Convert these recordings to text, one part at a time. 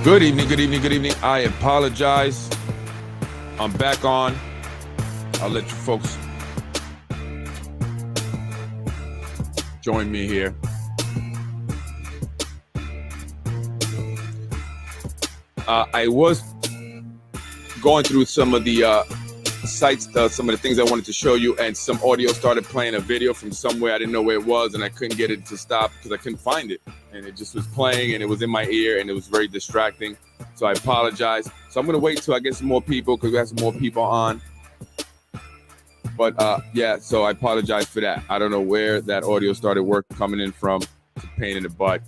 Good evening, good evening, good evening. I apologize. I'm back on. I'll let you folks join me here. I was going through some of the sites, some of the things I wanted to show you, and some audio started playing a video from somewhere. I didn't know where it was, and I couldn't get it to stop because I couldn't find it. And it just was playing, and it was in my ear, and it was very distracting. So I apologize. So I'm going to wait till I get some more people because we have some more people on. But yeah, so I apologize for that. I don't know where that audio started coming in from. It's a pain in the butt.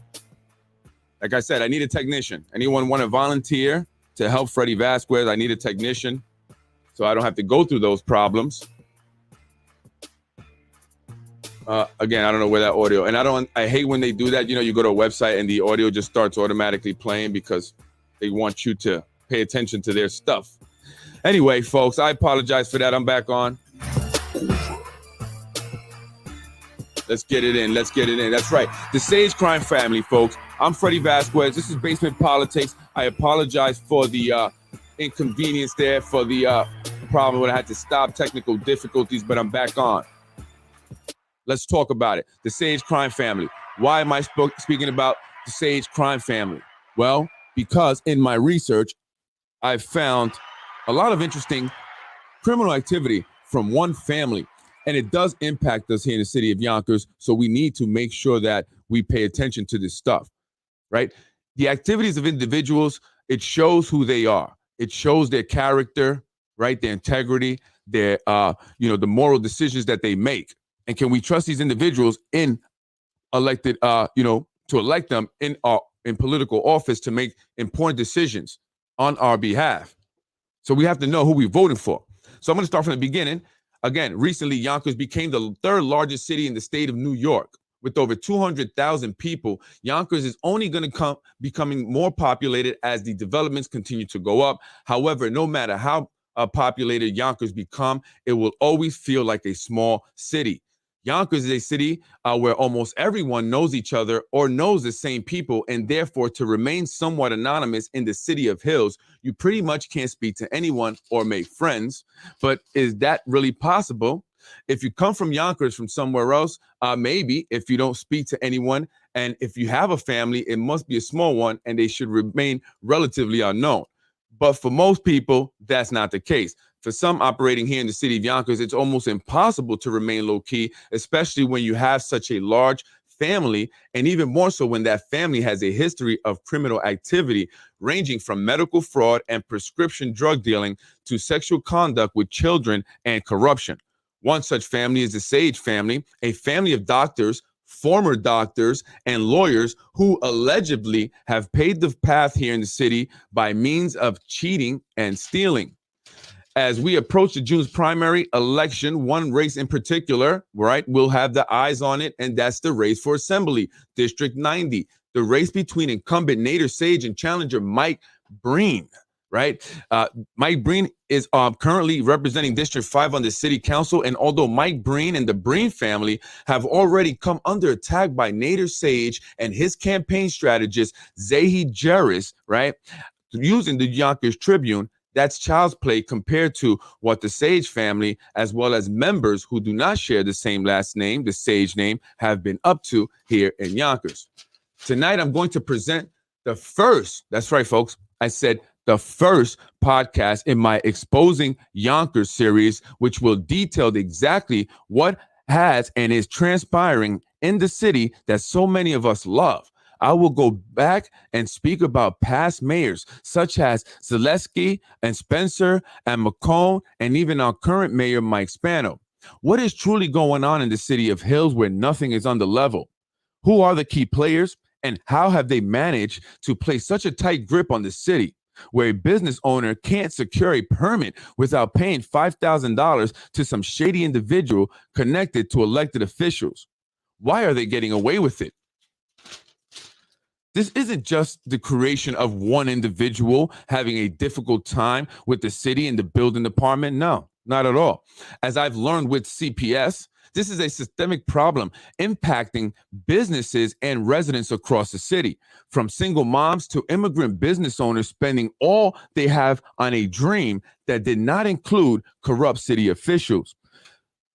Like I said, I need a technician. Anyone want to volunteer to help Freddie Vasquez? I need a technician so I don't have to go through those problems. Again, I don't know where that audio, and I hate when they do that. You know, you go to a website and the audio just starts automatically playing because they want you to pay attention to their stuff. Anyway, folks, I apologize for that. I'm back on. Let's get it in. Let's get it in. That's right. The Sage Crime Family, folks. I'm Freddie Vasquez. This is Basement Politics. I apologize for the inconvenience there, for the problem when I had to stop, technical difficulties, but I'm back on. Let's talk about it. The Sage Crime Family. Why am I speaking about the Sage Crime Family? Well, because in my research, I've found a lot of interesting criminal activity from one family, and it does impact us here in the city of Yonkers, so we need to make sure that we pay attention to this stuff, right? The activities of individuals, it shows who they are. It shows their character, right? Their integrity, their, the moral decisions that they make. And can we trust these individuals in elected, to elect them in political office to make important decisions on our behalf? So we have to know who we're voting for. So I'm going to start from the beginning. Again, recently, Yonkers became the third largest city in the state of New York. With over 200,000 people, Yonkers is only going to becoming more populated as the developments continue to go up. However, no matter how populated Yonkers become, it will always feel like a small city. Yonkers is a city where almost everyone knows each other or knows the same people, and therefore to remain somewhat anonymous in the city of Hills, you pretty much can't speak to anyone or make friends. But is that really possible? If you come from Yonkers from somewhere else, maybe if you don't speak to anyone, and if you have a family, it must be a small one and they should remain relatively unknown. But for most people, that's not the case. For some operating here in the city of Yonkers, it's almost impossible to remain low-key, especially when you have such a large family, and even more so when that family has a history of criminal activity ranging from medical fraud and prescription drug dealing to sexual conduct with children and corruption. One such family is the Sage family, a family of doctors, former doctors, and lawyers who allegedly have paved the path here in the city by means of cheating and stealing. As we approach the June's primary election, one race in particular, right, we'll have the eyes on it, and that's the race for Assembly, District 90, the race between incumbent Nader Sage and challenger Mike Breen, right? Mike Breen is currently representing District 5 on the city council, and although Mike Breen and the Breen family have already come under attack by Nader Sage and his campaign strategist, Sayegh Jarris, right, using the Yonkers Tribune, that's child's play compared to what the Sage family, as well as members who do not share the same last name, the Sage name, have been up to here in Yonkers. Tonight, I'm going to present the first, that's right, folks, I said the first podcast in my Exposing Yonkers series, which will detail exactly what has and is transpiring in the city that so many of us love. I will go back and speak about past mayors such as Zaleski and Spencer and McCone, and even our current mayor, Mike Spano. What is truly going on in the city of Hills where nothing is on the level? Who are the key players, and how have they managed to place such a tight grip on the city, where a business owner can't secure a permit without paying $5,000 to some shady individual connected to elected officials? Why are they getting away with it? This isn't just the creation of one individual having a difficult time with the city and the building department. No, not at all. As I've learned with CPS, This is a systemic problem impacting businesses and residents across the city, from single moms to immigrant business owners spending all they have on a dream that did not include corrupt city officials.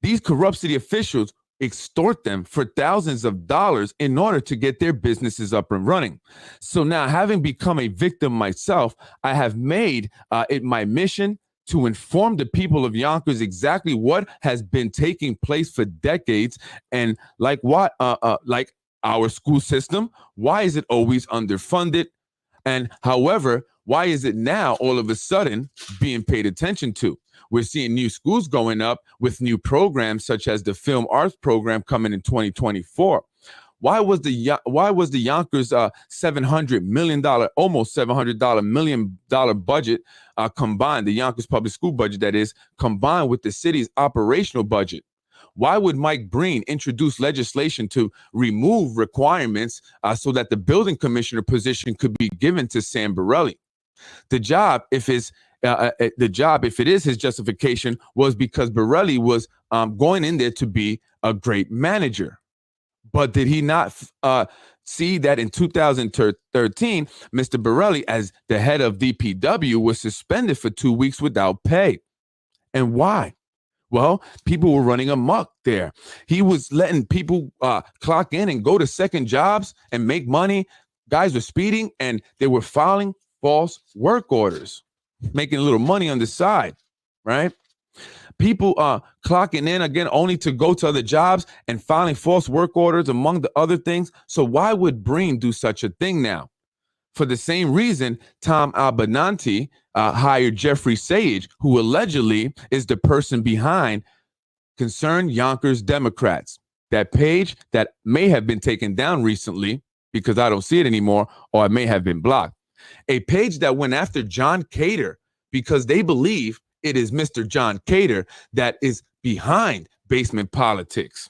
These corrupt city officials extort them for thousands of dollars in order to get their businesses up and running. So now, having become a victim myself, I have made it my mission to inform the people of Yonkers exactly what has been taking place for decades, and like like our school system, why is it always underfunded? And however, why is it now all of a sudden being paid attention to? We're seeing new schools going up with new programs such as the film arts program coming in 2024. Why was the Yonkers $700 million, almost $700 million budget combined, the Yonkers public school budget that is, combined with the city's operational budget? Why would Mike Breen introduce legislation to remove requirements so that the building commissioner position could be given to Sam Borelli? The job, if it is his justification, was because Borelli was going in there to be a great manager. But did he not see that in 2013, Mr. Borelli, as the head of DPW, was suspended for 2 weeks without pay? And why? Well, people were running amok there. He was letting people clock in and go to second jobs and make money. Guys were speeding and they were filing false work orders, making a little money on the side, right? People clocking in again only to go to other jobs and filing false work orders, among the other things. So why would Breen do such a thing now? For the same reason, Tom Abenanti hired Jeffrey Sayegh, who allegedly is the person behind Concerned Yonkers Democrats, that page that may have been taken down recently because I don't see it anymore, or it may have been blocked. A page that went after John Cater because they believe it is Mr. John Cater that is behind basement politics.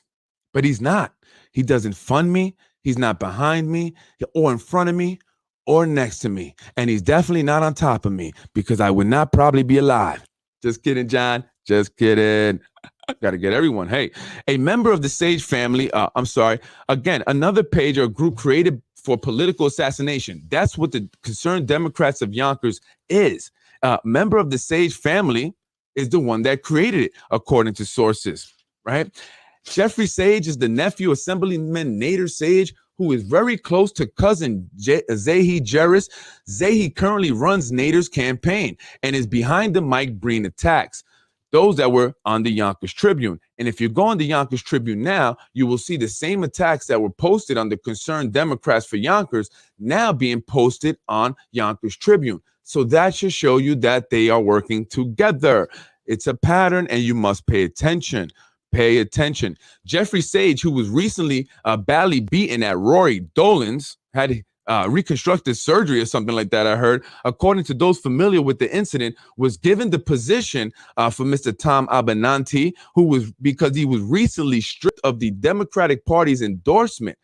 But he's not. He doesn't fund me. He's not behind me or in front of me or next to me. And he's definitely not on top of me because I would not probably be alive. Just kidding, John. Just kidding. Got to get everyone. Hey, a member of the Sayegh family. Again, another page or group created for political assassination. That's what the Concerned Democrats of Yonkers is. Member of the Sayegh family is the one that created it, according to sources, right? Jeffrey Sayegh is the nephew of Assemblyman Nader Sayegh, who is very close to cousin Sayegh Jerris. Sayegh currently runs Nader's campaign and is behind the Mike Breen attacks, those that were on the Yonkers Tribune. And if you go on the Yonkers Tribune now, you will see the same attacks that were posted on the Concerned Democrats for Yonkers now being posted on Yonkers Tribune. So that should show you that they are working together. It's a pattern and you must pay attention. Pay attention. Jeffrey Sayegh, who was recently badly beaten at Rory Dolan's, had reconstructive surgery or something like that, I heard, according to those familiar with the incident, was given the position for Mr. Tom Abenanti, because he was recently stripped of the Democratic Party's endorsement.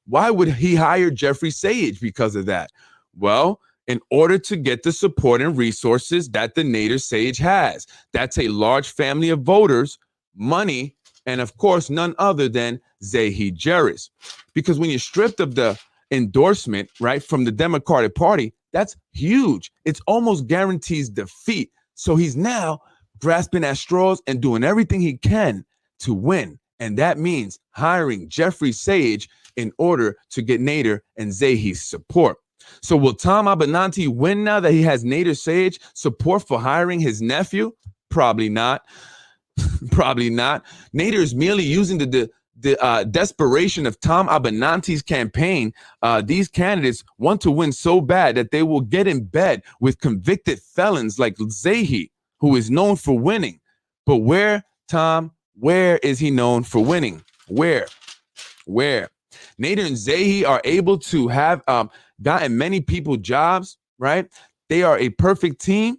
Why would he hire Jeffrey Sayegh because of that? Well, in order to get the support and resources that the Nader Sayegh has. That's a large family of voters, money, and of course, none other than Sayegh Jerris. Because when you're stripped of the endorsement, right, from the Democratic Party, that's huge. It's almost guarantees defeat. So he's now grasping at straws and doing everything he can to win. And that means hiring Jeffrey Sayegh in order to get Nader and Zayegh's support. So will Tom Abenanti win now that he has Nader Sayegh support for hiring his nephew? Probably not. Probably not. Nader is merely using the desperation of Tom Abenanti's campaign. These candidates want to win so bad that they will get in bed with convicted felons like Zayeghh, who is known for winning. But where is he known for winning? Where? Nader and Zayeghh are able to have gotten many people jobs, right? They are a perfect team.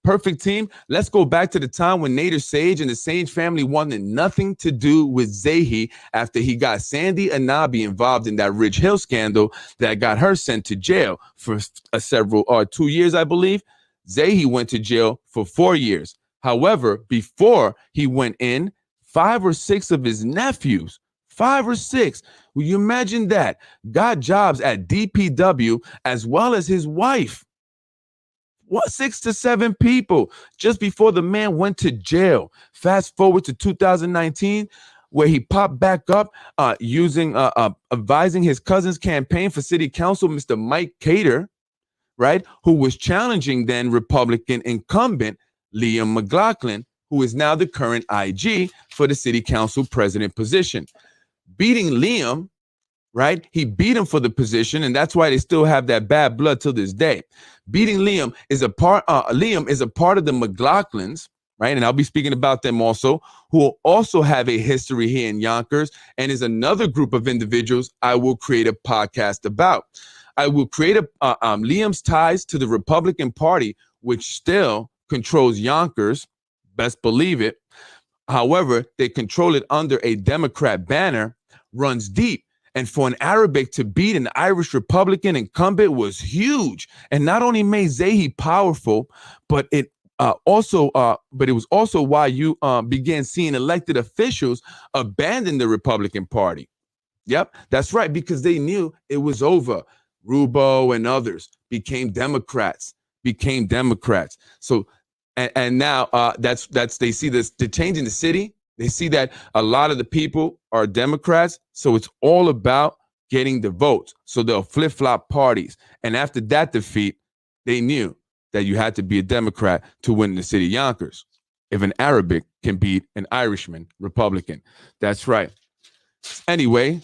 Perfect team. Let's go back to the time when Nader Sayegh and the Sayegh family wanted nothing to do with Zayeghh after he got Sandy Anabi involved in that Ridge Hill scandal that got her sent to jail for 2 years, I believe. Zayeghh went to jail for 4 years. However, before he went in 5 or 6 of his nephews, 5 or 6. Will you imagine that? Got jobs at DPW as well as his wife. What, 6 to 7 people just before the man went to jail. Fast forward to 2019, where he popped back up advising his cousin's campaign for city council, Mr. Mike Cater, right, who was challenging then Republican incumbent Liam McLaughlin, who is now the current IG for the city council president position. Beating Liam, right? He beat him for the position, and that's why they still have that bad blood till this day. Beating Liam is a part. Liam is a part of the McLaughlins, right? And I'll be speaking about them also, who will also have a history here in Yonkers, and is another group of individuals I will create a podcast about. I will create Liam's ties to the Republican Party, which still controls Yonkers. Best believe it. However, they control it under a Democrat banner, runs deep. And for an Arabic to beat an Irish Republican incumbent was huge. And not only made Sayegh powerful, but it was also why you began seeing elected officials abandon the Republican Party. Yep, that's right, because they knew it was over. Rubo and others became Democrats. So, and now that's they see this, the change in the city. They see that a lot of the people are Democrats, so it's all about getting the votes. So they'll flip-flop parties. And after that defeat, they knew that you had to be a Democrat to win the city of Yonkers. If an Arabic can beat an Irishman, Republican. That's right. Anyway,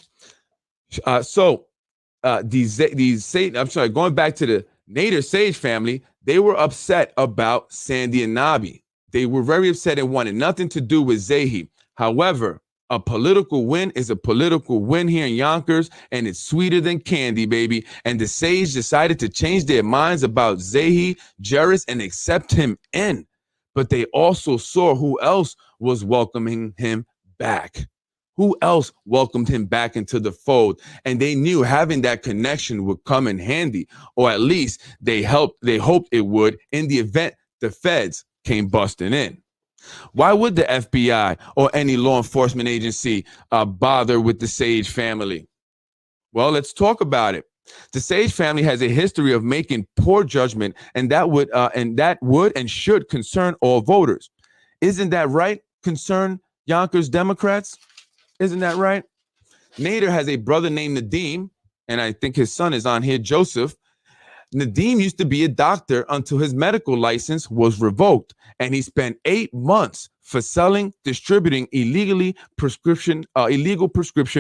going back to the Nader Sage family, they were upset about Sandy and Nabi. They were very upset and wanted nothing to do with Sayegh. However, a political win is a political win here in Yonkers, and it's sweeter than candy, baby. And the Sage decided to change their minds about Sayegh Jarris and accept him in. But they also saw who else was welcoming him back. Who else welcomed him back into the fold? And they knew having that connection would come in handy, or at least they hoped it would in the event the feds came busting in. Why would the FBI or any law enforcement agency bother with the Sage family? Well, let's talk about it. The Sage family has a history of making poor judgment, and that would and should concern all voters. Isn't that right? Concern Yonkers Democrats? Isn't that right? Nader has a brother named Nadeem, and I think his son is on here, Joseph. Nadeem used to be a doctor until his medical license was revoked, and he spent 8 months for selling, distributing illegal prescription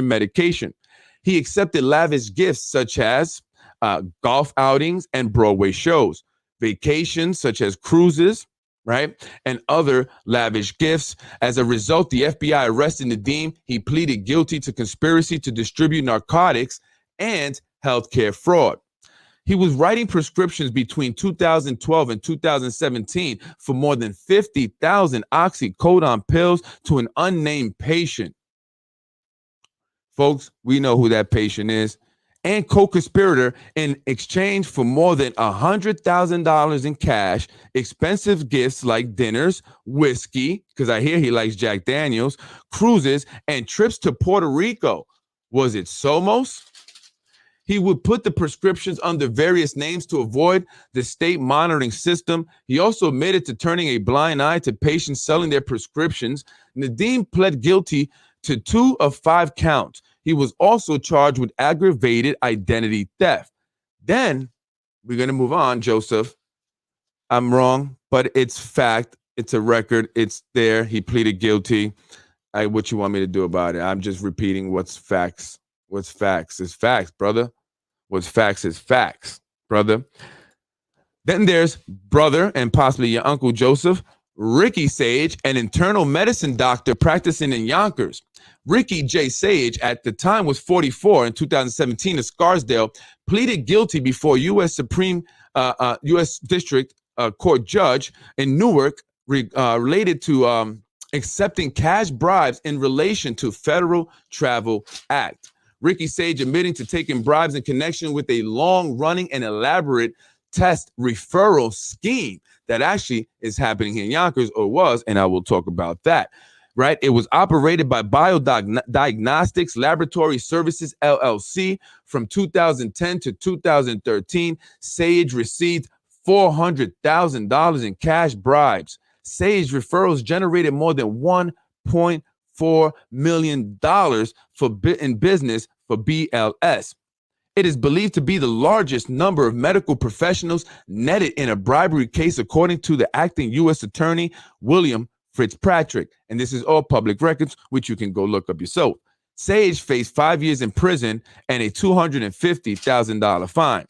medication. He accepted lavish gifts such as golf outings and Broadway shows, vacations such as cruises, right, and other lavish gifts. As a result, the FBI arrested Nadeem. He pleaded guilty to conspiracy to distribute narcotics and healthcare fraud. He was writing prescriptions between 2012 and 2017 for more than 50,000 oxycodone pills to an unnamed patient. Folks, we know who that patient is. And co-conspirator in exchange for more than $100,000 in cash, expensive gifts like dinners, whiskey, because I hear he likes Jack Daniels, cruises, and trips to Puerto Rico. Was it Somos? He would put the prescriptions under various names to avoid the state monitoring system. He also admitted to turning a blind eye to patients selling their prescriptions. Nadeem pled guilty to 2 of 5 counts. He was also charged with aggravated identity theft. Then we're going to move on, Joseph. I'm wrong, but it's fact. It's a record. It's there. He pleaded guilty. What you want me to do about it? I'm just repeating what's facts. What's facts is facts, brother. What's facts is facts, brother. Then there's brother and possibly your uncle Joseph, Ricky Sage, an internal medicine doctor practicing in Yonkers. Ricky J. Sage at the time was 44 in 2017 in Scarsdale, pleaded guilty before U.S. District Court judge in Newark related to accepting cash bribes in relation to Federal Travel Act. Ricky Sage admitting to taking bribes in connection with a long-running and elaborate test referral scheme that actually is happening here in Yonkers, or was, and I will talk about that. right? It was operated by Biodiagnostics Laboratory Services, LLC, from 2010 to 2013. Sayegh received $400,000 in cash bribes. Sayegh referrals generated more than $1.4 million in business for BLS. It is believed to be the largest number of medical professionals netted in a bribery case, according to the acting U.S. Attorney, William Fitzpatrick. And this is all public records, which you can go look up yourself. Sayegh faced 5 years in prison and a $250,000 fine.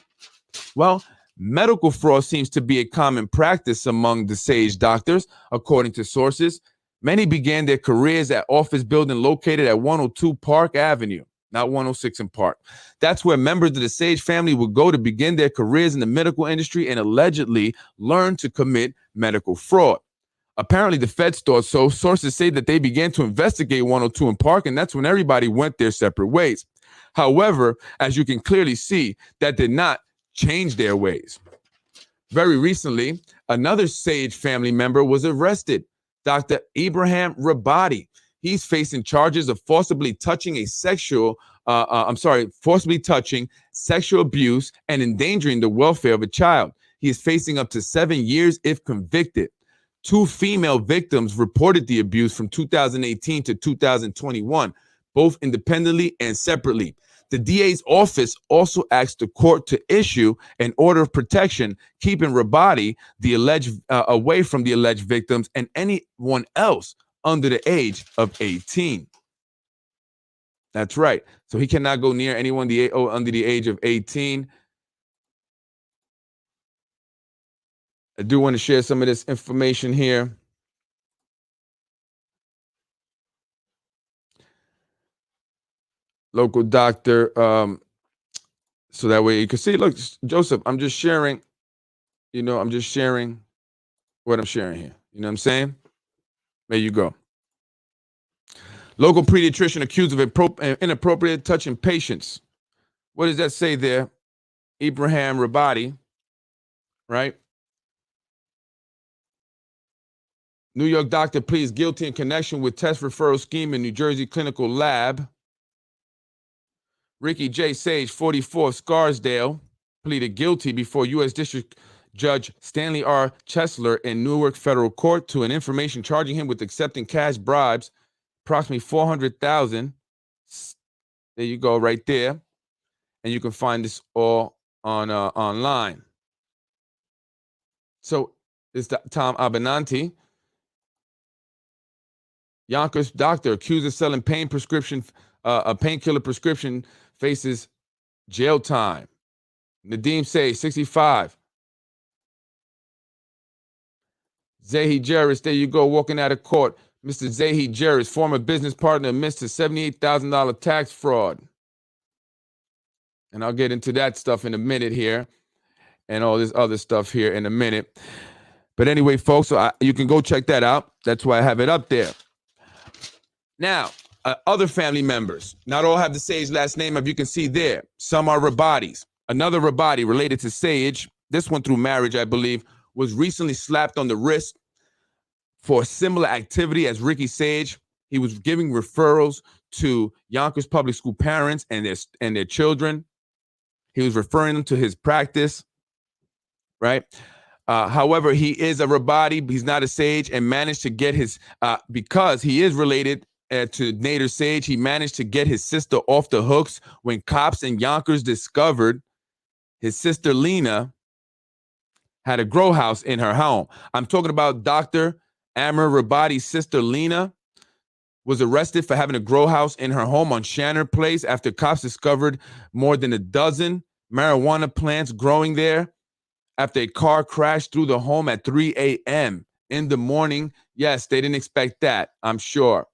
Well, medical fraud seems to be a common practice among the Sayegh doctors, according to sources. Many began their careers at office building located at 102 Park Avenue, not 106 in Park. That's where members of the Sayegh family would go to begin their careers in the medical industry and allegedly learn to commit medical fraud. Apparently, the feds thought so. Sources say that they began to investigate 102 in Park, and that's when everybody went their separate ways. However, as you can clearly see, that did not change their ways. Very recently, another Sayegh family member was arrested, Dr. Ibrahim Rabadi. He's facing charges of forcibly touching sexual abuse and endangering the welfare of a child. He is facing up to 7 years if convicted. 2 female victims reported the abuse from 2018 to 2021, both independently and separately. The DA's office also asked the court to issue an order of protection, keeping Rabadi away from the alleged victims and anyone else under the age of 18. That's right. So he cannot go near anyone under the age of 18. I do want to share some of this information here. Local doctor, so that way you can see. Look, Joseph, I'm just sharing. I'm just sharing what I'm sharing here. You know what I'm saying? There you go. Local pediatrician accused of inappropriate touching patients. What does that say there? Ibrahim Rabadi, right? New York doctor pleads guilty in connection with test referral scheme in New Jersey clinical lab. Ricky J. Sayegh, 44, Scarsdale, pleaded guilty before U.S. District Judge Stanley R. Chesler in Newark Federal Court to an information charging him with accepting cash bribes, approximately $400,000. There you go, right there. And you can find this all on online. So it's Tom Abenanti. Yonkers doctor accused of selling a painkiller prescription faces jail time. Nadeem Sayegh, 65. Sayegh Jarris, there you go, walking out of court. Mr. Sayegh Jarris, former business partner, admits to $78,000 tax fraud. And I'll get into that stuff in a minute here and all this other stuff here in a minute. But anyway, folks, you can go check that out. That's why I have it up there. Now, other family members, not all have the Sayegh last name, as you can see there. Some are Rabadis. Another Rabadi related to Sayegh, this one through marriage, I believe, was recently slapped on the wrist for a similar activity as Ricky Sayegh. He was giving referrals to Yonkers public school parents and their children. He was referring them to his practice, right? However, he is a Rabadi. He's not a Sayegh, and managed to get his, because he is related to Nader Sayegh, he managed to get his sister off the hooks when cops in Yonkers discovered his sister Lena had a grow house in her home. I'm talking about Dr. Amr Rabadi's sister Lena was arrested for having a grow house in her home on Shannon Place after cops discovered more than a dozen marijuana plants growing there after a car crashed through the home at 3 a.m. in the morning. Yes, they didn't expect that, I'm sure.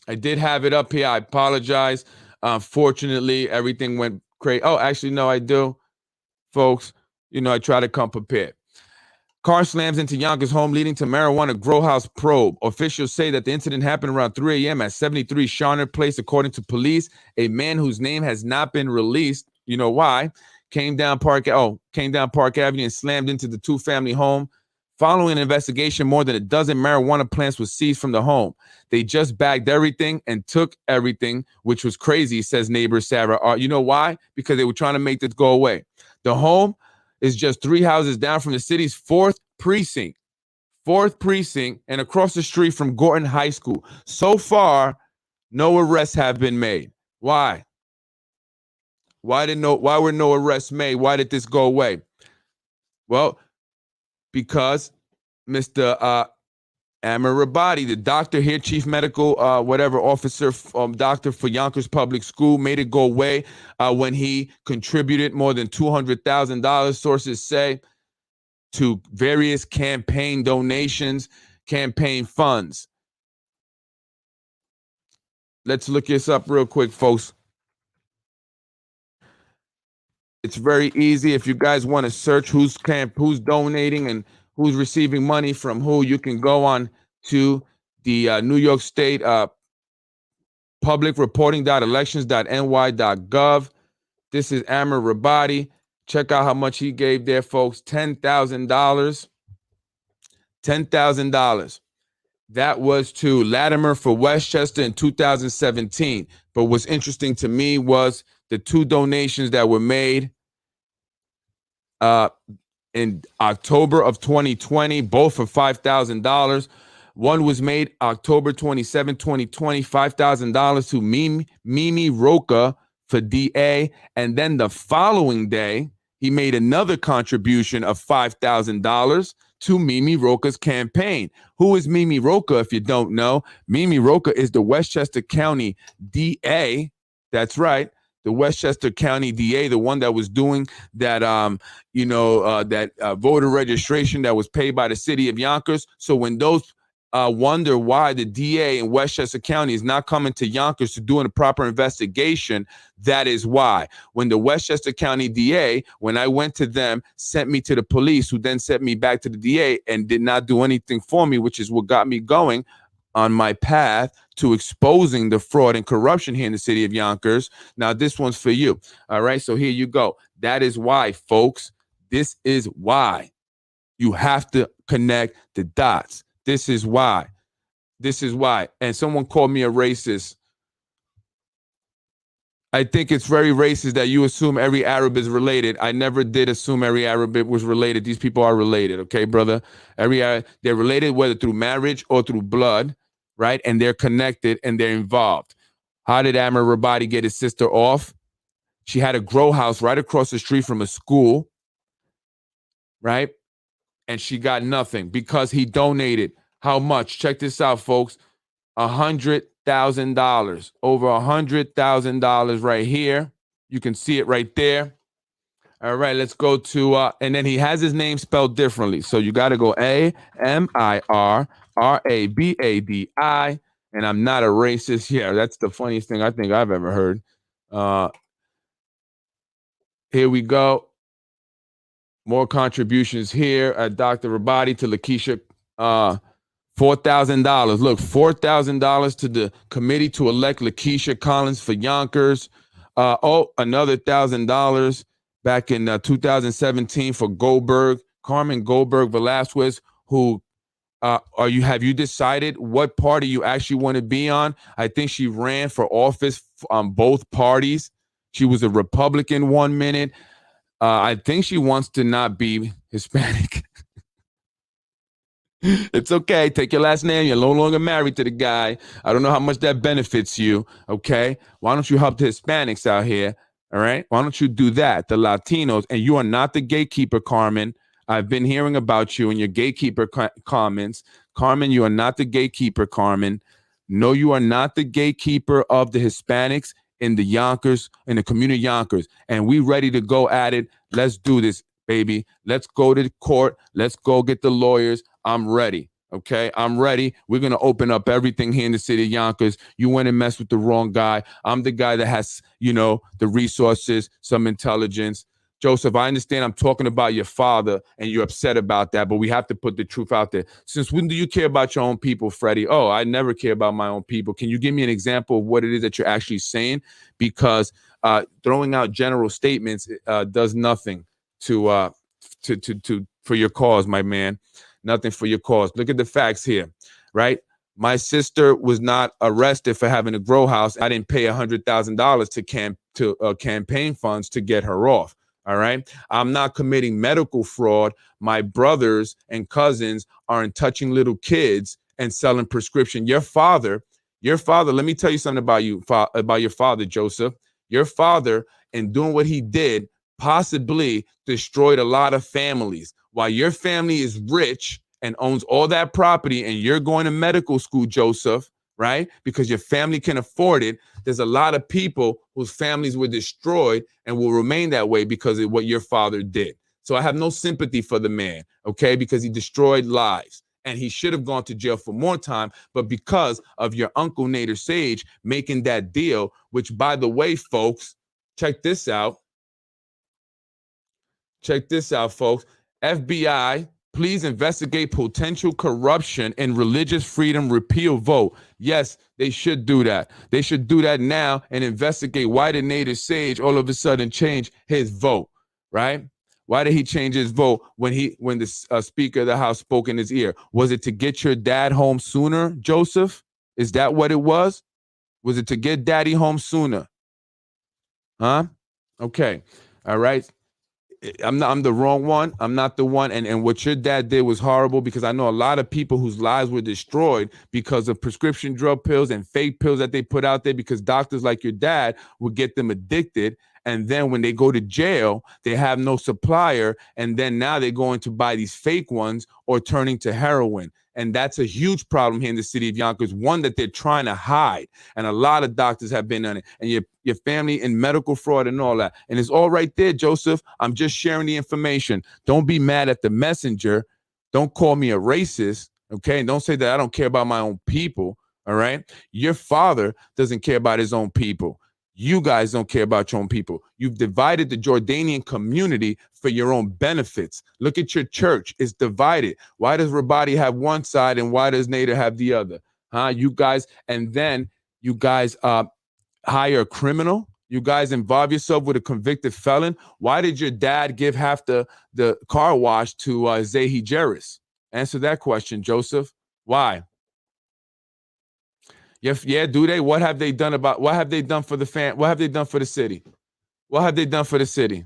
I did have it up here. I apologize. Fortunately, everything went crazy. Oh, actually, no, I do. Folks, I try to come prepared. Car slams into Yonkers' home, leading to marijuana grow house probe. Officials say that the incident happened around 3 a.m. at 73 Sharner Place. According to police, a man whose name has not been released, you know why, came down Park Avenue and slammed into the two-family home Following an investigation, more than a dozen marijuana plants were seized from the home. They just bagged everything and took everything, which was crazy, says neighbor Sarah. You know why? Because they were trying to make this go away. The home is just 3 houses down from the city's 4th precinct. 4th precinct, and across the street from Gorton High School. So far, no arrests have been made. Why? Why were no arrests made? Why did this go away? Well, because Mr. Amr Rabadi, the doctor here, chief medical officer, doctor for Yonkers Public School, made it go away when he contributed more than $200,000, sources say, to various campaign donations, campaign funds. Let's look this up real quick, folks. It's very easy. If you guys want to search who's donating and who's receiving money from who, you can go on to the New York State publicreporting.elections.ny.gov. This is Amr Rabadi. Check out how much he gave there, folks. $10,000. $10,000. That was to Latimer for Westchester in 2017. But what's interesting to me was the 2 donations that were made in October of 2020, both for $5,000. One was made October 27, 2020, $5,000 to Mimi Rocha for DA. And then the following day, he made another contribution of $5,000 to Mimi Rocha's campaign. Who is Mimi Rocha, if you don't know? Mimi Rocha is the Westchester County DA. That's right. The Westchester County DA, the one that was doing that, voter registration that was paid by the city of Yonkers. So when those wonder why the DA in Westchester County is not coming to Yonkers to doing a proper investigation, that is why. When the Westchester County DA, when I went to them, sent me to the police, who then sent me back to the DA and did not do anything for me, which is what got me going on my path to exposing the fraud and corruption here in the city of Yonkers. Now, this one's for you. All right, so here you go. That is why, folks. This is why you have to connect the dots. This is why. This is why. And someone called me a racist. I think it's very racist that you assume every Arab is related. I never did assume every Arab was related. These people are related, okay, brother? They're related whether through marriage or through blood, right? And they're connected and they're involved. How did Amr Rabadi get his sister off? She had a grow house right across the street from a school, right? And she got nothing because he donated. How much? Check this out, folks. $100,000. Over $100,000 right here. You can see it right there. All right, let's go to, and then he has his name spelled differently. So you got to go AmirRabadi. And I'm not a racist. Yeah, that's the funniest thing I think I've ever heard. Here we go. More contributions here at Dr. Rabadi to Lakeisha. $4,000. Look, $4,000 to the committee to elect Lakeisha Collins for Yonkers. Another $1,000 back in 2017 for Carmen Goldberg Velasquez, who have you decided what party you actually want to be on? I think she ran for office on both parties. She was a Republican 1 minute. I think she wants to not be Hispanic. It's okay. Take your last name. You're no longer married to the guy. I don't know how much that benefits you. Okay. Why don't you help the Hispanics out here? All right. Why don't you do that? The Latinos. And you are not the gatekeeper, Carmen. I've been hearing about you and your gatekeeper comments. Carmen, you are not the gatekeeper, Carmen. No, you are not the gatekeeper of the Hispanics in the Yonkers, in the community Yonkers. And we ready to go at it. Let's do this, baby. Let's go to the court. Let's go get the lawyers. I'm ready. Okay, I'm ready. We're going to open up everything here in the city of Yonkers. You went and messed with the wrong guy. I'm the guy that has, the resources, some intelligence. Joseph, I understand I'm talking about your father and you're upset about that, but we have to put the truth out there. Since when do you care about your own people, Freddie? Oh, I never care about my own people. Can you give me an example of what it is that you're actually saying? Because throwing out general statements does nothing to for your cause, my man. nothing for your cause. Look at the facts here, right? My sister was not arrested for having a grow house. I didn't pay $100,000 to campaign funds to get her off. All right. I'm not committing medical fraud. My brothers and cousins aren't touching little kids and selling prescription. Your father, let me tell you something about you, about your father, Joseph. Your father, in doing what he did, possibly destroyed a lot of families. While your family is rich and owns all that property, and you're going to medical school, Joseph, right? Because your family can afford it. There's a lot of people whose families were destroyed and will remain that way because of what your father did. So I have no sympathy for the man, okay? Because he destroyed lives. And he should have gone to jail for more time. But because of your uncle Nader Sage making that deal, which, by the way, folks, check this out. Check this out, folks. FBI, please investigate potential corruption in religious freedom repeal vote. Yes, they should do that. They should do that now and investigate why did Nader Sage all of a sudden change his vote, right? Why did he change his vote when the Speaker of the House spoke in his ear? Was it to get your dad home sooner, Joseph? Is that what it was? Was it to get daddy home sooner? Huh? Okay. All right. I'm the wrong one. I'm not the one. And what your dad did was horrible, because I know a lot of people whose lives were destroyed because of prescription drug pills and fake pills that they put out there, because doctors like your dad would get them addicted. And then when they go to jail, they have no supplier. And then now they're going to buy these fake ones or turning to heroin. And that's a huge problem here in the city of Yonkers, one that they're trying to hide. And a lot of doctors have been on it. And your family in medical fraud and all that. And it's all right there, Joseph. I'm just sharing the information. Don't be mad at the messenger. Don't call me a racist, okay? And don't say that I don't care about my own people, all right? Your father doesn't care about his own people. You guys don't care about your own people. You've divided the Jordanian community for your own benefits. Look at your church. It's divided. Why does Rabadi have one side and why does Nader have the other? Huh? You guys, and then you guys hire a criminal. You guys involve yourself with a convicted felon. Why did your dad give half the car wash to Sayegh Jerris? Answer that question, Joseph. Why? Yeah, do they? What have they done for the fan? What have they done for the city? What have they done for the city?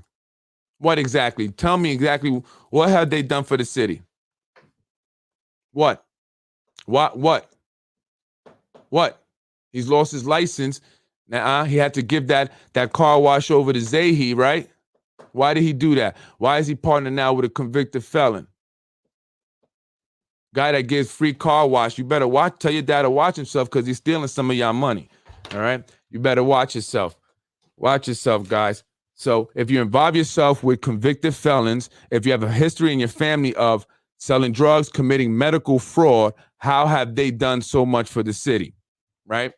What exactly? Tell me exactly what have they done for the city? What? He's lost his license. Now he had to give that car wash over to Sayegh, right? Why did he do that? Why is he partnering now with a convicted felon? Guy that gives free car wash. You better tell your dad to watch himself, because he's stealing some of y'all money. All right? You better watch yourself. Watch yourself, guys. So if you involve yourself with convicted felons, if you have a history in your family of selling drugs, committing medical fraud, how have they done so much for the city? Right?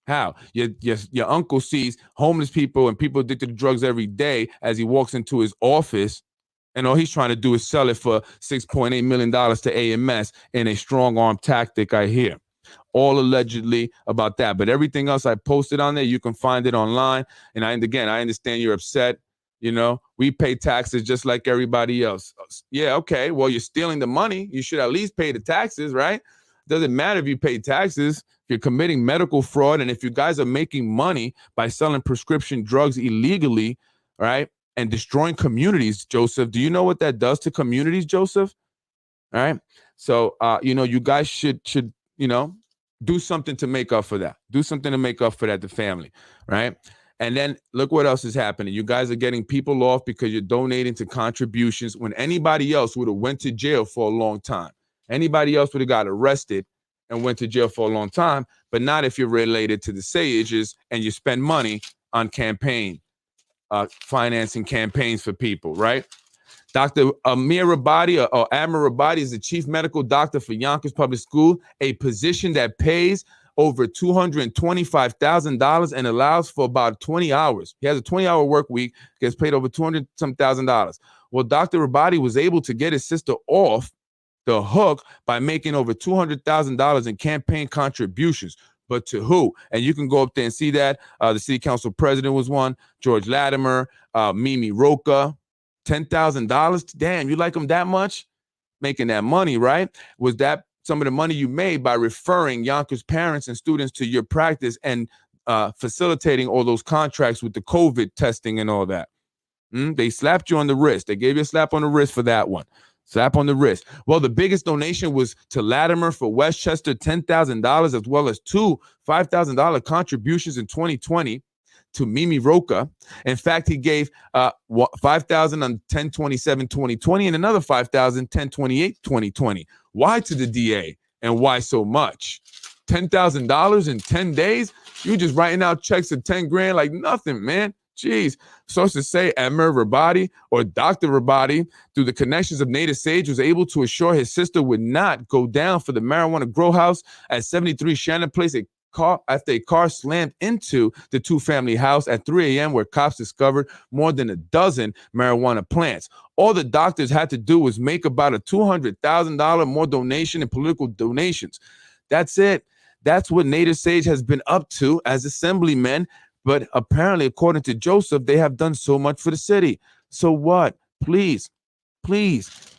How? Your uncle sees homeless people and people addicted to drugs every day as he walks into his office, and all he's trying to do is sell it for $6.8 million to AMS in a strong arm tactic, I hear. All allegedly about that. But everything else I posted on there, you can find it online. And I understand you're upset. You know, we pay taxes just like everybody else. Yeah, okay. Well, you're stealing the money. You should at least pay the taxes, right? Doesn't matter if you pay taxes, if you're committing medical fraud, and if you guys are making money by selling prescription drugs illegally, right? And destroying communities, Joseph. Do you know what that does to communities, Joseph? All right. So, you guys should, do something to make up for that. Do something to make up for that, the family, right? And then look what else is happening. You guys are getting people off because you're donating to contributions when anybody else would have went to jail for a long time. Anybody else would have got arrested and went to jail for a long time, but not if you're related to the Sayeghs and you spend money on financing campaigns for people, right? Dr. Amir Rabadi or Amir Rabadi is the chief medical doctor for Yonkers Public School, a position that pays over $225,000 and allows for about 20 hours. He has a 20-hour work week, gets paid over $200,000. Well, Dr. Rabadi was able to get his sister off the hook by making over $200,000 in campaign contributions. But to who? And you can go up there and see that. The city council president was one, George Latimer, Mimi Roca. $10,000. Damn, you like them that much? making that money, right? Was that some of the money you made by referring Yonkers parents and students to your practice and facilitating all those contracts with the COVID testing and all that? They slapped you on the wrist. They gave you a slap on the wrist for that one. Slap on the wrist. Well, the biggest donation was to Latimer for Westchester, $10,000, as well as two $5,000 contributions in 2020 to Mimi Roca. In fact, he gave $5,000 on 10/27/2020 and another $5,000 10/28/2020. Why to the DA and why so much? $10,000 in 10 days? You just writing out checks of 10 grand like nothing, man. Jeez. Sources say Emmer Rabadi or Dr. Rabadi, through the connections of Nader Sage, was able to assure his sister would not go down for the marijuana grow house at 73 Shannon Place after a car slammed into the two-family house at 3 a.m. where cops discovered more than a dozen marijuana plants. All the doctors had to do was make about a $200,000 more donation in political donations. That's it. That's what Nader Sage has been up to as assemblymen. But apparently, according to Joseph, they have done so much for the city. So what? Please,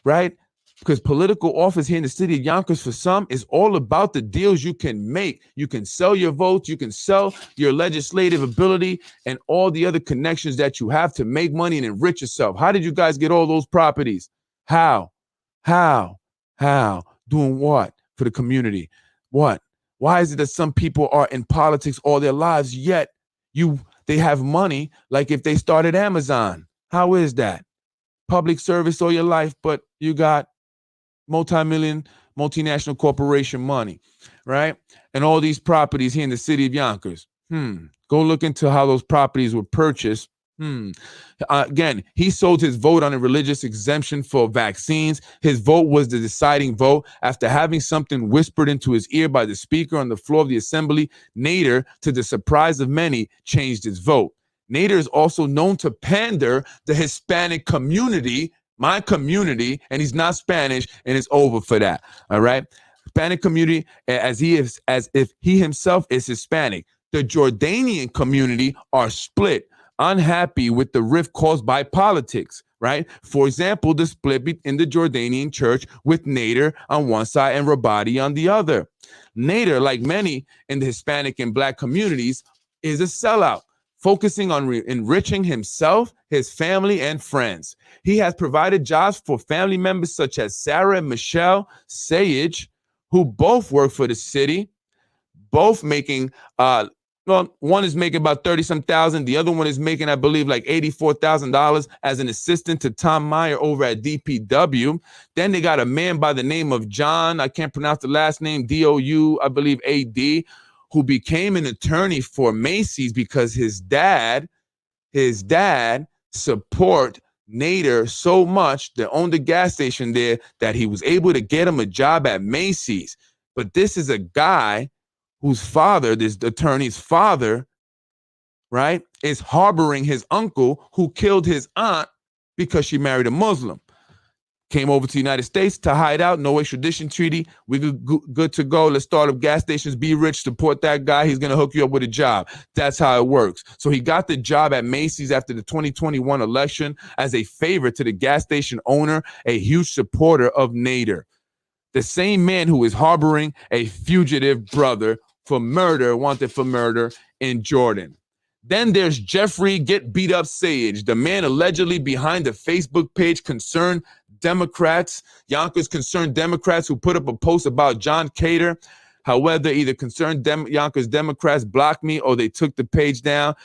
right? Because political office here in the city of Yonkers for some is all about the deals you can make. You can sell your votes, you can sell your legislative ability and all the other connections that you have to make money and enrich yourself. How did you guys get all those properties? How? Doing what for the community? What? Why is it that some people are in politics all their lives, yet they have money like if they started Amazon? How is that? Public service all your life, but you got multi-million, multinational corporation money, right? And all these properties here in the city of Yonkers. Go look into how those properties were purchased. Again, he sold his vote on a religious exemption for vaccines. His vote was the deciding vote. After having something whispered into his ear by the speaker on the floor of the assembly, Nader, to the surprise of many, changed his vote. Nader is also known to pander the Hispanic community, my community, and he's not Spanish, and it's over for that. All right. Hispanic community, as if he himself is Hispanic. The Jordanian community are split, unhappy with the rift caused by politics, right? For example, the split in the Jordanian church with Nader on one side and Rabadi on the other. Nader, like many in the Hispanic and Black communities, is a sellout, focusing on enriching himself, his family, and friends. He has provided jobs for family members such as Sarah and Michelle Sayegh, who both work for the city, both making one is making about 30-some thousand. The other one is making, I believe, like $84,000 as an assistant to Tom Meyer over at DPW. Then they got a man by the name of John, I can't pronounce the last name, D-O-U, I believe, A-D, who became an attorney for Macy's because his dad support Nader so much, that owned the gas station there, that he was able to get him a job at Macy's. But this is a guy whose father, this attorney's father, right, is harboring his uncle who killed his aunt because she married a Muslim. Came over to the United States to hide out, no extradition treaty. We're good to go. Let's start up gas stations, be rich, support that guy. He's going to hook you up with a job. That's how it works. So he got the job at Macy's after the 2021 election as a favor to the gas station owner, a huge supporter of Nader. The same man who is harboring a fugitive brother wanted for murder in Jordan. Then there's Jeffrey Get Beat Up Sayegh, the man allegedly behind the Facebook page Concerned Democrats, Yonkers Concerned Democrats, who put up a post about John Cater. However, either Concerned Yonkers Democrats blocked me or they took the page down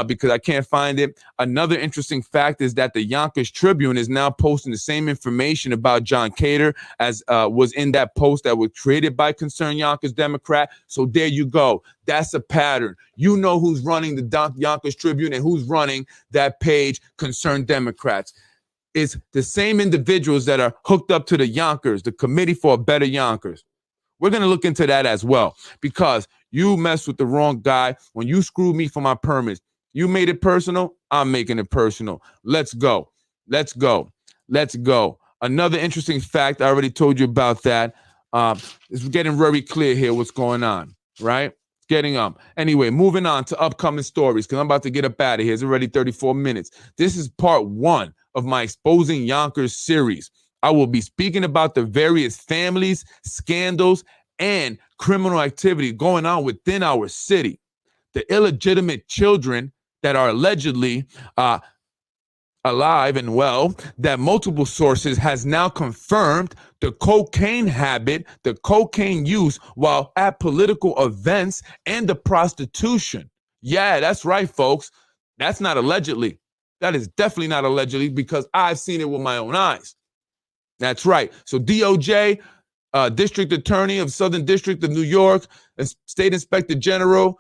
because I can't find it. Another interesting fact is that the Yonkers Tribune is now posting the same information about John Cater as was in that post that was created by Concerned Yonkers Democrat. So there you go. That's a pattern. You know who's running the Yonkers Tribune and who's running that page, Concerned Democrats. It's the same individuals that are hooked up to the Yonkers, the Committee for a Better Yonkers. We're going to look into that as well, because you messed with the wrong guy when you screwed me for my permits. You made it personal. I'm making it personal. Let's go. Another interesting fact, I already told you about that. It's getting very clear here what's going on, right? Getting up. Anyway, moving on to upcoming stories, because I'm about to get up out of here. It's already 34 minutes. This is part 1 of my Exposing Yonkers series. I will be speaking about the various families, scandals, and criminal activity going on within our city. The illegitimate children that are allegedly alive and well, that multiple sources has now confirmed the cocaine habit, the cocaine use while at political events, and the prostitution. Yeah, that's right, folks. That's not allegedly. That is definitely not allegedly, because I've seen it with my own eyes. That's right. So DOJ, District Attorney of Southern District of New York, State Inspector General,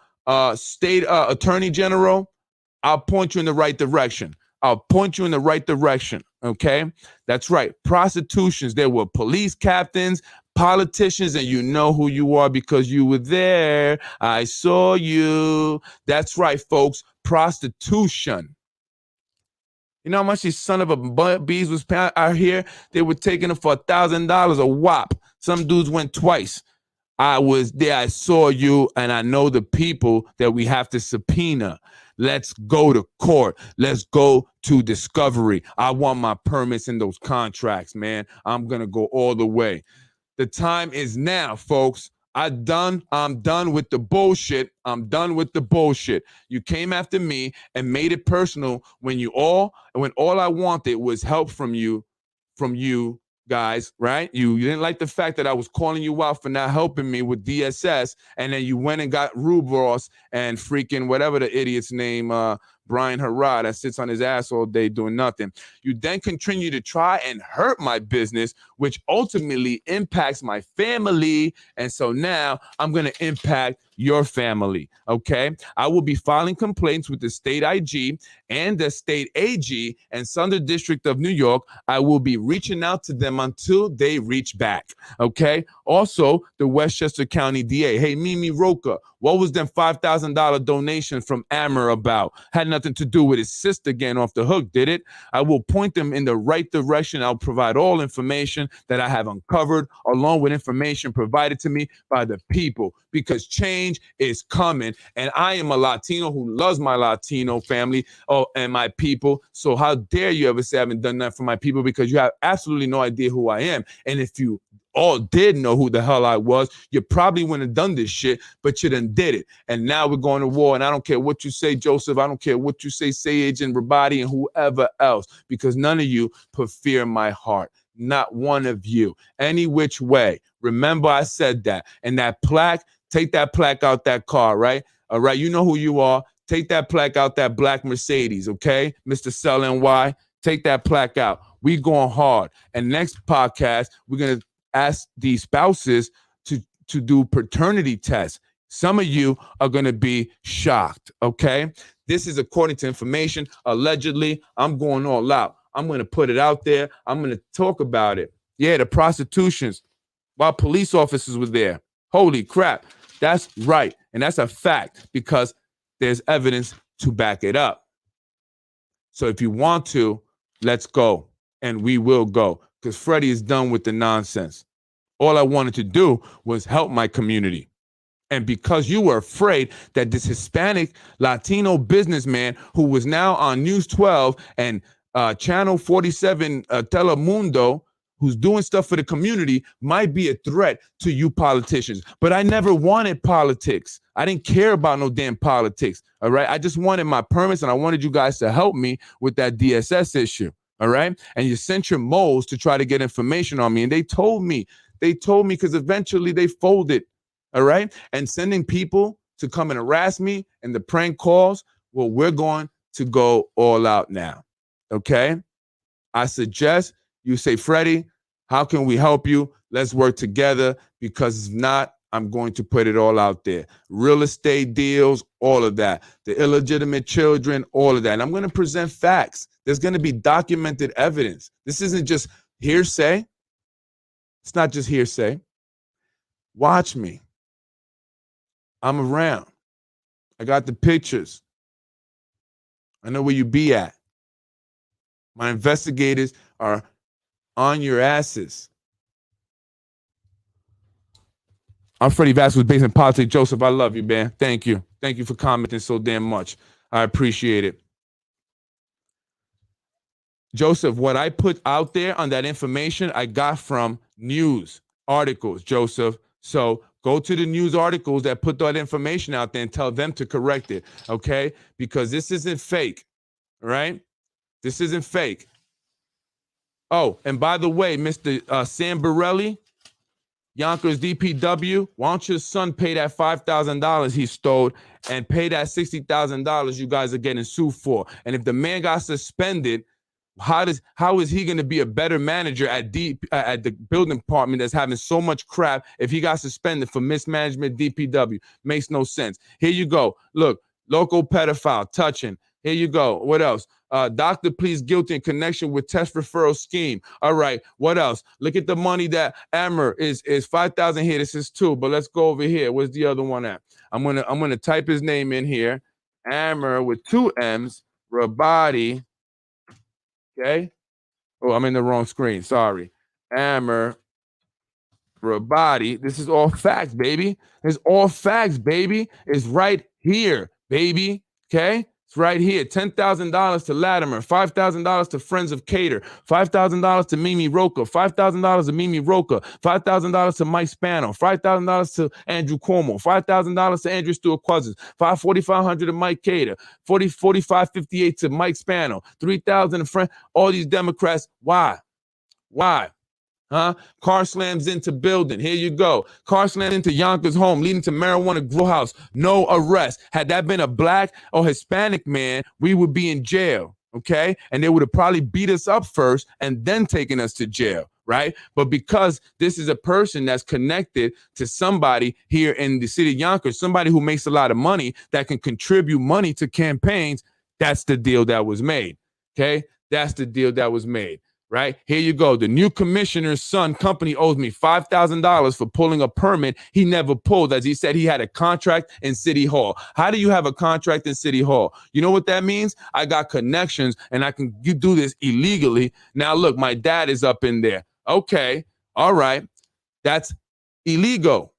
State Attorney General, I'll point you in the right direction. I'll point you in the right direction. Okay. That's right. Prostitutions. There were police captains, politicians, and you know who you are because you were there. I saw you. That's right, folks. Prostitution. You know how much these son of a bees was out here? They were taking them for $1,000 a whop. Some dudes went twice. I was there. I saw you, and I know the people that we have to subpoena. Let's go to court. Let's go to discovery. I want my permits in those contracts, man. I'm going to go all the way. The time is now, folks. I'm done with the bullshit. I'm done with the bullshit. You came after me and made it personal when all I wanted was help from you guys, right? You didn't like the fact that I was calling you out for not helping me with DSS, and then you went and got Rube Ross and freaking whatever the idiot's name, Brian Harrod, that sits on his ass all day doing nothing. You then continue to try and hurt my business, which ultimately impacts my family. And so now I'm going to impact your family. Okay. I will be filing complaints with the state IG and the state AG and Southern District of New York. I will be reaching out to them until they reach back. Okay. Also, the Westchester County DA. Hey, Mimi Roca, what was them $5,000 donation from Amber about? Had nothing to do with his sister getting off the hook, did it? I will point them in the right direction. I'll provide all information that I have uncovered, along with information provided to me by the people, because change is coming. And I am a Latino who loves my Latino family and my people. So how dare you ever say I haven't done that for my people, because you have absolutely no idea who I am. And if you all did know who the hell I was, you probably wouldn't have done this shit, but you done did it. And now we're going to war. And I don't care what you say, Joseph. I don't care what you say, Sayegh and Rabadi and whoever else, because none of you put fear in my heart. Not one of you. Any which way. Remember, I said that. And that plaque, take that plaque out that car, right? All right. You know who you are. Take that plaque out that black Mercedes, okay? Mr. Sell NY, take that plaque out. We going hard. And next podcast, we're going to ask the spouses to do paternity tests. Some of you are going to be shocked, okay? This is according to information. Allegedly, I'm going all out. I'm going to put it out there. I'm going to talk about it. Yeah, the prostitutions while police officers were there. Holy crap. That's right. And that's a fact, because there's evidence to back it up. So if you want to, let's go. And we will go, because Freddie is done with the nonsense. All I wanted to do was help my community. And because you were afraid that this Hispanic Latino businessman who was now on News 12 and Channel 47 Telemundo, who's doing stuff for the community, might be a threat to you politicians. But I never wanted politics. I didn't care about no damn politics. All right. I just wanted my permits, and I wanted you guys to help me with that DSS issue. All right. And you sent your moles to try to get information on me. And they told me, because eventually they folded. All right. And sending people to come and harass me and the prank calls. Well, we're going to go all out now. Okay. I suggest you say, Freddie, how can we help you? Let's work together, because if not, I'm going to put it all out there. Real estate deals, all of that. The illegitimate children, all of that. And I'm going to present facts. There's going to be documented evidence. This isn't just hearsay. It's not just hearsay. Watch me. I'm around. I got the pictures. I know where you be at. My investigators are on your asses. I'm Freddie Vasquez, Basement Politics. Joseph, I love you, man. Thank you. Thank you for commenting so damn much. I appreciate it. Joseph, what I put out there on that information, I got from news articles, Joseph. So go to the news articles that put that information out there and tell them to correct it, okay? Because this isn't fake, right? This isn't fake. Oh, and by the way, Mr. Sam Borelli, Yonkers DPW, why don't your son pay that $5,000 he stole and pay that $60,000 you guys are getting sued for? And if the man got suspended, how is he going to be a better manager at the building department that's having so much crap if he got suspended for mismanagement? DPW makes no sense. Here you go. Look, local pedophile touching. Here you go. What else? Doctor pleads guilty in connection with test referral scheme. All right. What else? Look at the money that Amber is 5,000 here. This is 2, but let's go over here. Where's the other one at? I'm gonna type his name in here. Amber with 2 M's. Rabadi. Okay. Oh, I'm in the wrong screen. Sorry. Amber Rabadi. This is all facts, baby. It's all facts, baby. It's right here, baby. Okay. It's right here. $10,000 to Latimer, $5,000 to Friends of Cater, $5,000 to Mimi Roca, $5,000 to Mimi Roca, $5,000 to Mike Spano, $5,000 to Andrew Cuomo, $5,000 to Andrew Stewart Cousins, $4,500 to Mike Cater, $45.58 to Mike Spano, $3,000 to Friend. All these Democrats. Why? Why? Huh? Car slams into building. Here you go. Car slams into Yonkers home, leading to marijuana grow house. No arrest. Had that been a black or Hispanic man, we would be in jail. Okay. And they would have probably beat us up first and then taken us to jail. Right. But because this is a person that's connected to somebody here in the city of Yonkers, somebody who makes a lot of money that can contribute money to campaigns, that's the deal that was made. Okay. That's the deal that was made. Right? Here you go. The new commissioner's son company owes me $5,000 for pulling a permit he never pulled, as he said he had a contract in City Hall. How do you have a contract in City Hall? You know what that means? I got connections and I can do this illegally. Now, look, my dad is up in there. Okay. All right. That's illegal.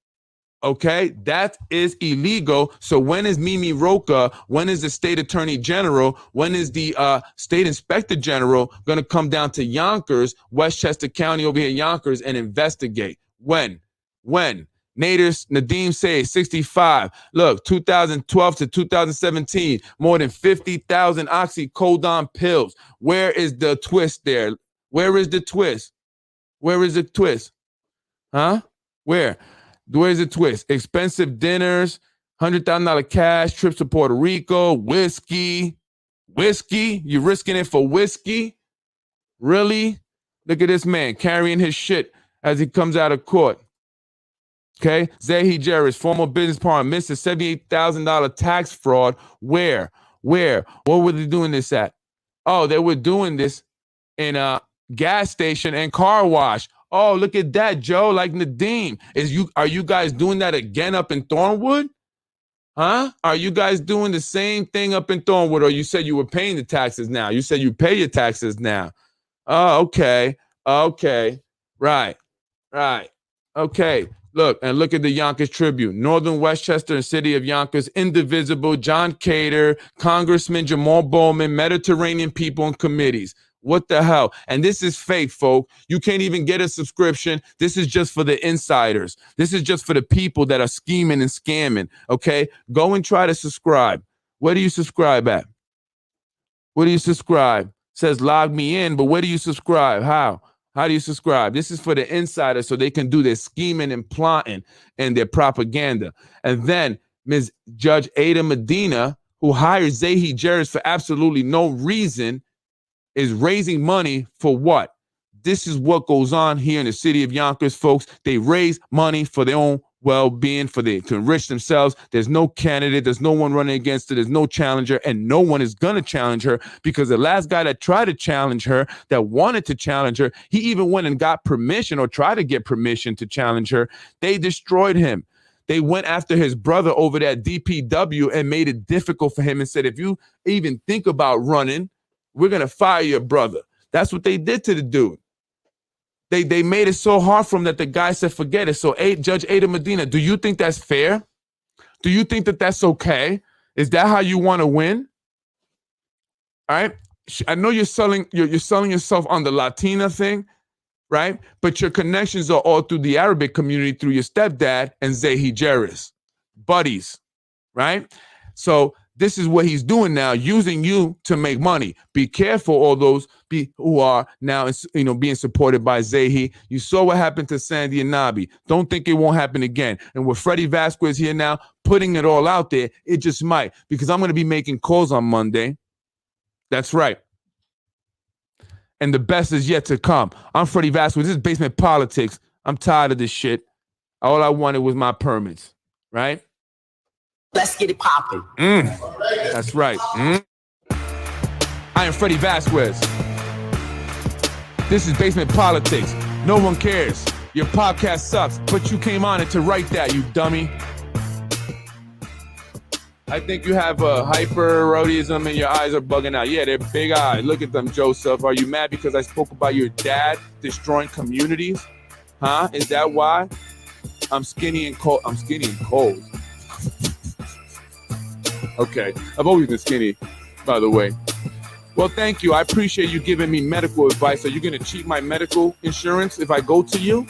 Okay, that is illegal. So when is Mimi Roca, when is the state attorney general, when is the state inspector general going to come down to Yonkers, Westchester County over here, Yonkers, and investigate? When? Nadeem Sayegh, 65. Look, 2012 to 2017, more than 50,000 oxycodone pills. Where is the twist there? Where is the twist? Where is the twist? Huh? Where? Where's the twist? Expensive dinners, $100,000 cash, trips to Puerto Rico, whiskey. You risking it for whiskey? Really? Look at this man carrying his shit as he comes out of court. Okay. Sayegh Jarris, former business partner, missed a $78,000 tax fraud. Where? What were they doing this at? Oh, they were doing this in a gas station and car wash. Oh, look at that, Joe, like Nadeem. Are you guys doing that again up in Thornwood? Huh? Are you guys doing the same thing up in Thornwood? Or you said you were paying the taxes now? You said you pay your taxes now. Oh, okay. Right. Okay. Look at the Yonkers Tribune. Northern Westchester and City of Yonkers, indivisible, John Cater, Congressman Jamal Bowman, Mediterranean people and committees. What the hell? And this is fake, folk. You can't even get a subscription. This is just for the insiders. This is just for the people that are scheming and scamming. Okay? Go and try to subscribe. Where do you subscribe at? Where do you subscribe? It says log me in, but where do you subscribe? How? How do you subscribe? This is for the insiders so they can do their scheming and plotting and their propaganda. And then Ms. Judge Ada Medina, who hired Sayegh Jarris for absolutely no reason, is raising money for what? This is what goes on here in the city of Yonkers, folks. They raise money for their own well-being, to enrich themselves. There's no candidate. There's no one running against her. There's no challenger, and no one is going to challenge her because the last guy that tried to challenge her, that wanted to challenge her, he even went and got permission or tried to get permission to challenge her. They destroyed him. They went after his brother over at DPW and made it difficult for him and said, if you even think about running, we're going to fire your brother. That's what they did to the dude. They made it so hard for him that the guy said, forget it. So Judge Ada Medina, do you think that's fair? Do you think that that's okay? Is that how you want to win? All right. I know you're selling yourself on the Latina thing, right? But your connections are all through the Arabic community, through your stepdad and Sayegh Jerris, buddies, right? So this is what he's doing now, using you to make money. Be careful, all those who are now, being supported by Sayegh. You saw what happened to Sandy and Nabi. Don't think it won't happen again. And with Freddie Vasquez here now, putting it all out there, it just might, because I'm going to be making calls on Monday. That's right. And the best is yet to come. I'm Freddie Vasquez. This is Basement Politics. I'm tired of this shit. All I wanted was my permits, right? Let's get it popping. That's right. I am Freddie Vasquez. This is Basement Politics. No one cares. Your podcast sucks, but you came on it to write that, you dummy. I think you have a hypererotism and your eyes are bugging out. Yeah, they're big eyes. Look at them, Joseph. Are you mad because I spoke about your dad destroying communities? Huh? Is that why? I'm skinny and cold. I'm skinny and cold. Okay. I've always been skinny, by the way. Well, thank you. I appreciate you giving me medical advice. Are you going to cheat my medical insurance if I go to you?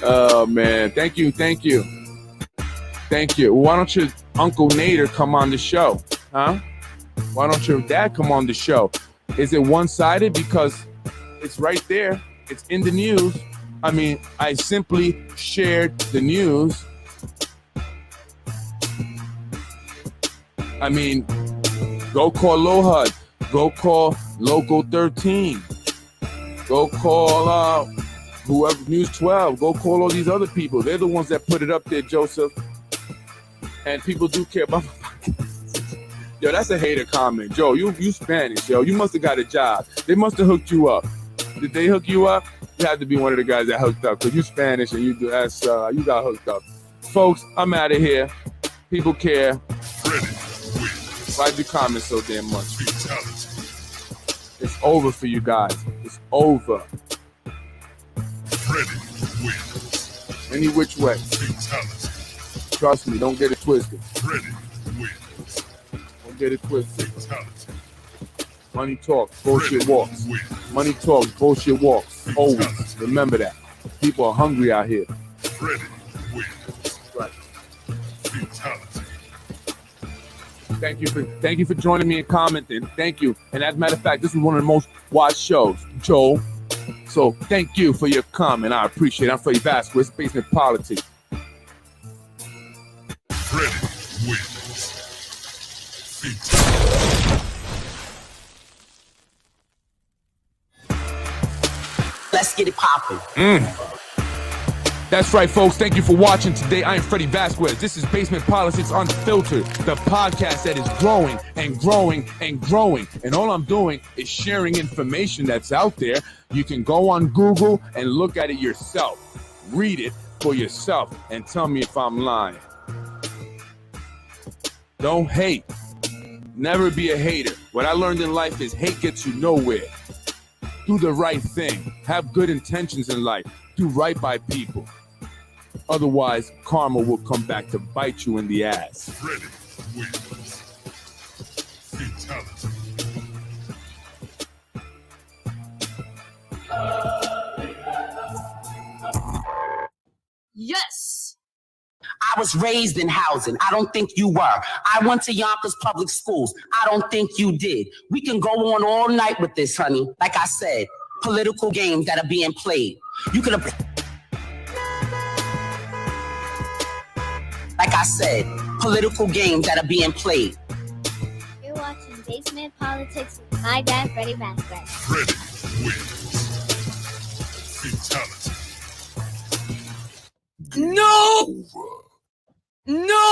Oh, man. Thank you. Why don't your Uncle Nader come on the show? Huh? Why don't your dad come on the show? Is it one-sided? Because it's right there. It's in the news. I mean, I simply shared the news. I mean, go call Lohud. Go call Local 13. Go call whoever, News 12. Go call all these other people. They're the ones that put it up there, Joseph. And people do care about my podcast. Yo, that's a hater comment. Joe, you Spanish, yo. You must have got a job. They must have hooked you up. Did they hook you up? You have to be one of the guys that hooked up, because you Spanish and you got hooked up. Folks, I'm out of here. People care. Why'd you comment so damn much? It's over for you guys. It's over. Any which way. Trust me, don't get it twisted. Don't get it twisted. Money talks, bullshit walks. Money talks, bullshit walks. Always. Remember that. People are hungry out here. Right. Thank you for joining me and commenting. Thank you. And as a matter of fact, this is one of the most watched shows, Joel. So thank you for your comment. I appreciate it. I'm Freddie Vasquez, Basement Politics. Let's get it popping. That's right, folks. Thank you for watching today. I am Freddie Vasquez. This is Basement Politics Unfiltered, the podcast that is growing and growing and growing. And all I'm doing is sharing information that's out there. You can go on Google and look at it yourself. Read it for yourself and tell me if I'm lying. Don't hate. Never be a hater. What I learned in life is hate gets you nowhere. Do the right thing. Have good intentions in life. Do right by people. Otherwise, karma will come back to bite you in the ass. Freddie wins. Fatality. Yes. I was raised in housing. I don't think you were. I went to Yonkers public schools. I don't think you did. We can go on all night with this, honey. Like I said, political games that are being played. You could have... Like I said, political games that are being played. You're watching Basement Politics with my dad, Freddie Vasquez. Freddie wins. Fatality. No! No!